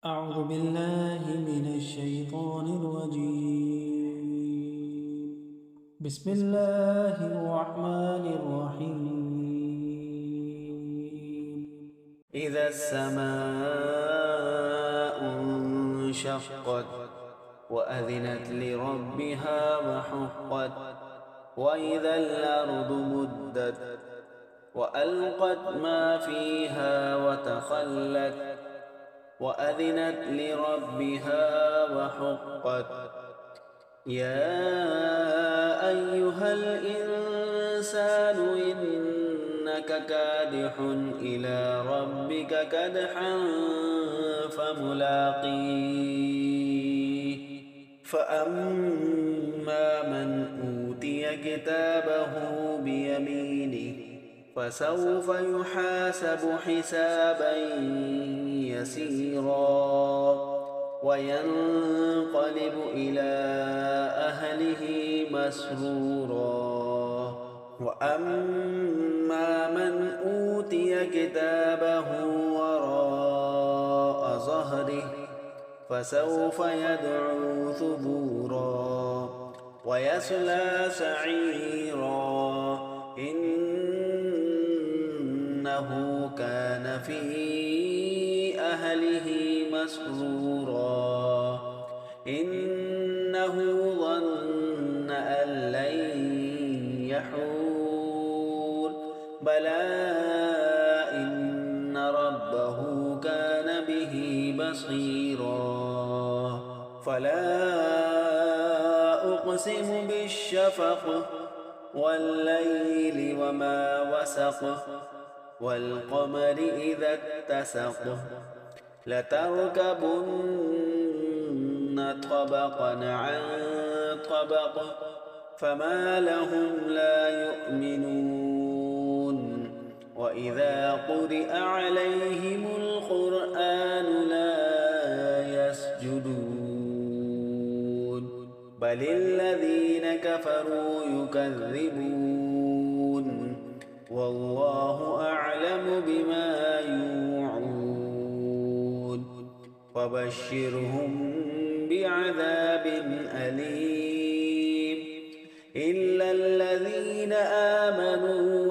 أعوذ بالله من الشيطان الرجيم. بسم الله الرحمن الرحيم. إذا السماء انشقت وأذنت لربها وحقت وإذا الأرض مدت وألقت ما فيها وتخلت وأذنت لربها وحقت يا أيها الإنسان إنك كادح إلى ربك كدحا فملاقيه فأما من أوتي كتابه بيمينه فسوف يحاسب حسابا يسيرا وينقلب إلى أهله مسرورا وأما من أوتي كتابه وراء ظهره فسوف يدعو ثبورا ويصلى سعيرا إنه كان في أهله مسرورا إنه ظن أن لن يحور بلى إن ربه كان به بصيرا فلا أقسم بالشفق والليل وما وسق والقمر إذا اتسق لتركبن طبقا عن طبق فما لهم لا يؤمنون وإذا قرئ عليهم القرآن لا يسجدون بل الذين كفروا يكذبون والله أعلم بما يوعون وبشرهم بعذاب أليم إلا الذين آمنوا